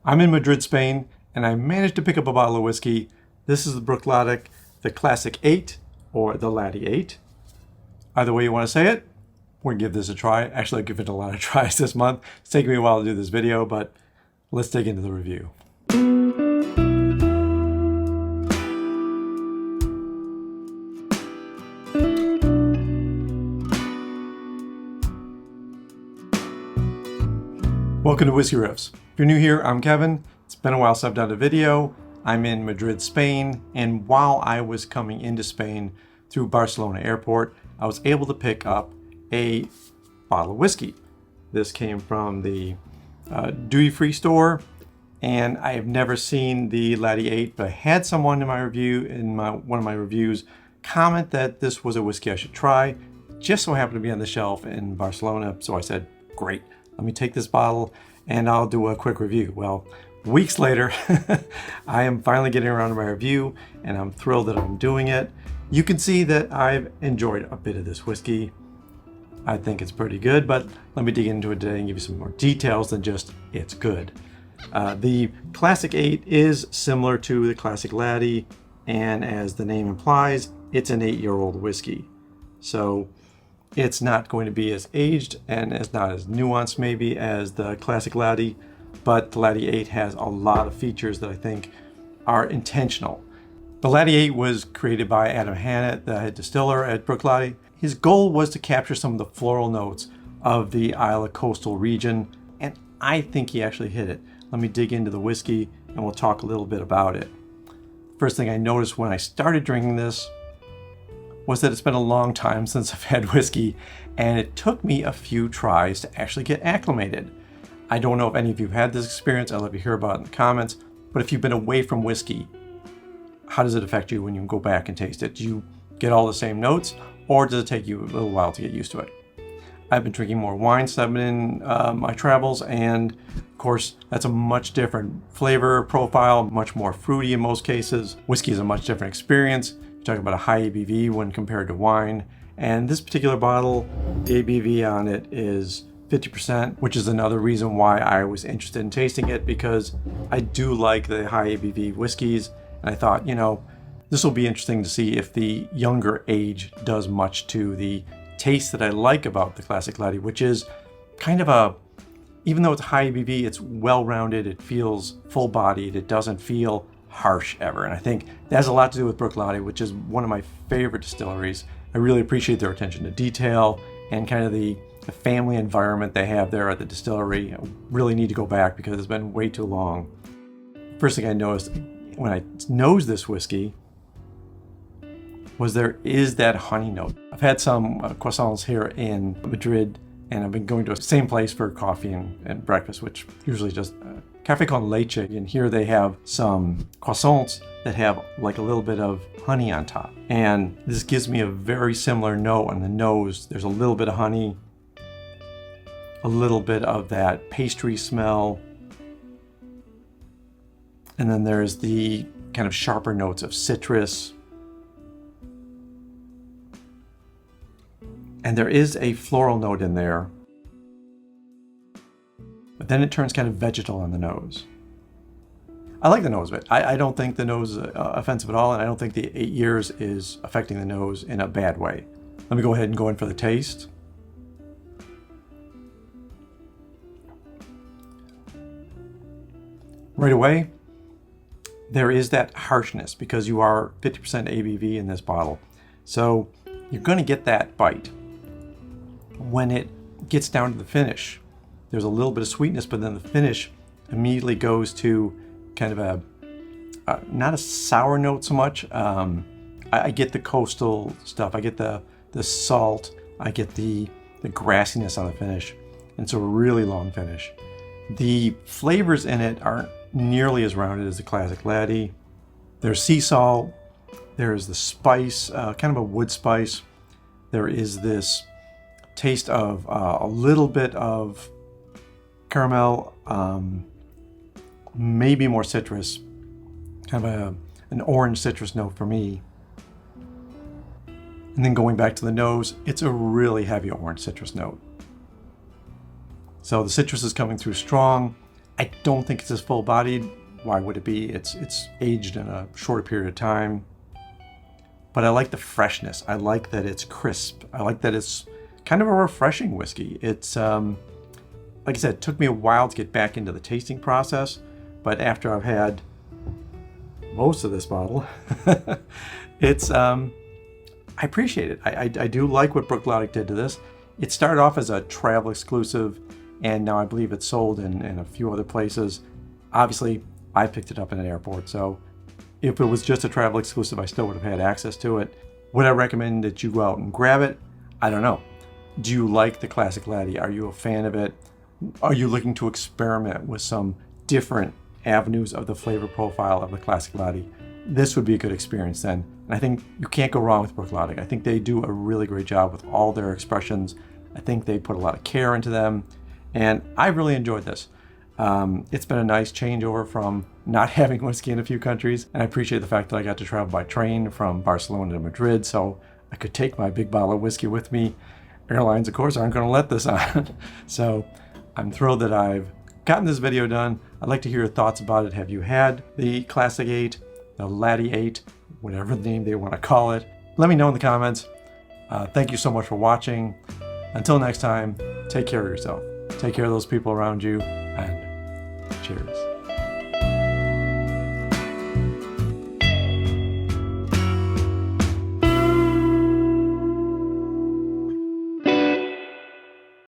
I'm in Madrid, Spain, and I managed to pick up a bottle of whiskey. This is the Bruichladdich, the Classic 8, or the Laddie 8. Either way you want to say it, we're going to give this a try. Actually, I've given it a lot of tries this month. It's taken me a while to do this video, but let's dig into the review. Welcome to Whiskey Riffs. If you're new here, I'm Kevin. It's been a while since I've done a video. I'm in Madrid, Spain, and while I was coming into Spain through Barcelona airport, I was able to pick up a bottle of whiskey. This came from the duty-free store, and I have never seen the Laddie 8, but I had someone in my review, one of my reviews, comment that this was a whiskey I should try. Just so happened to be on the shelf in Barcelona, so I said, great. Let me take this bottle and I'll do a quick review. Well, weeks later, I am finally getting around to my review and I'm thrilled that I'm doing it. You can see that I've enjoyed a bit of this whiskey. I think it's pretty good, but let me dig into it today and give you some more details than just it's good. The Classic 8 is similar to the Classic Laddie, and as the name implies, it's an 8-year-old whiskey. So it's not going to be as aged and it's not as nuanced maybe as the Classic Laddie, but the Laddie 8 has a lot of features that I think are intentional. The Laddie 8 was created by Adam Hannett, the head distiller at Bruichladdich. His goal was to capture some of the floral notes of the Islay coastal region, and I think he actually hit it. Let me dig into the whiskey and we'll talk a little bit about it. First thing I noticed when I started drinking this was that it's been a long time since I've had whiskey, and it took me a few tries to actually get acclimated. I don't know if any of you have had this experience. I'd love to hear about it in the comments, but if you've been away from whiskey, how does it affect you when you go back and taste it? Do you get all the same notes, or does it take you a little while to get used to it? I've been drinking more wine since I've been in my travels, and of course, that's a much different flavor profile, much more fruity in most cases. Whiskey is a much different experience. Talking about a high ABV when compared to wine, and this particular bottle, the ABV on it is 50%, which is another reason why I was interested in tasting it, because I do like the high ABV whiskeys, and I thought, you know, this will be interesting to see if the younger age does much to the taste that I like about the Classic Laddie, which is kind of a, even though it's high ABV, it's well-rounded, it feels full-bodied, it doesn't feel harsh ever. And I think that has a lot to do with Bruichladdich, which is one of my favorite distilleries. I really appreciate their attention to detail and kind of the family environment they have there at the distillery. I really need to go back because it's been way too long. First thing I noticed when I nosed this whiskey was there is that honey note. I've had some croissants here in Madrid, and I've been going to the same place for coffee and breakfast, which usually just café con leche. And here they have some croissants that have like a little bit of honey on top. And this gives me a very similar note on the nose. There's a little bit of honey, a little bit of that pastry smell. And then there's the kind of sharper notes of citrus. And there is a floral note in there. But then it turns kind of vegetal on the nose. I like the nose of it. I don't think the nose is offensive at all, and I don't think the 8 years is affecting the nose in a bad way. Let me go ahead and go in for the taste. Right away, there is that harshness because you are 50% ABV in this bottle. So you're going to get that bite. When it gets down to the finish, there's a little bit of sweetness, but then the finish immediately goes to kind of a, not a sour note so much. I get the coastal stuff. I get the salt. I get the grassiness on the finish. And it's a really long finish. The flavors in it aren't nearly as rounded as the Classic Laddie. There's sea salt. There's the spice, kind of a wood spice. There is this taste of a little bit of caramel, maybe more citrus, kind of an orange citrus note for me. And then going back to the nose, it's a really heavy orange citrus note. So the citrus is coming through strong. I don't think it's as full-bodied. Why would it be? It's aged in a short period of time. But I like the freshness. I like that it's crisp. I like that it's kind of a refreshing whiskey. It's, like I said, it took me a while to get back into the tasting process, but after I've had most of this bottle, it's, I appreciate it. I do like what Bruichladdich did to this. It started off as a travel exclusive, and now I believe it's sold in a few other places. Obviously, I picked it up in an airport, so if it was just a travel exclusive, I still would have had access to it. Would I recommend that you go out and grab it? I don't know. Do you like the Classic Laddie? Are you a fan of it? Are you looking to experiment with some different avenues of the flavor profile of the Classic Laddie? This would be a good experience then. And I think you can't go wrong with Bruichladdich. I think they do a really great job with all their expressions. I think they put a lot of care into them, and I really enjoyed this. It's been a nice changeover from not having whiskey in a few countries, and I appreciate the fact that I got to travel by train from Barcelona to Madrid, so I could take my big bottle of whiskey with me. Airlines, of course, aren't going to let this on. So I'm thrilled that I've gotten this video done. I'd like to hear your thoughts about it. Have you had the Classic 8, the Laddie 8, whatever the name they want to call it? Let me know in the comments. Thank you so much for watching. Until next time, take care of yourself. Take care of those people around you, and cheers.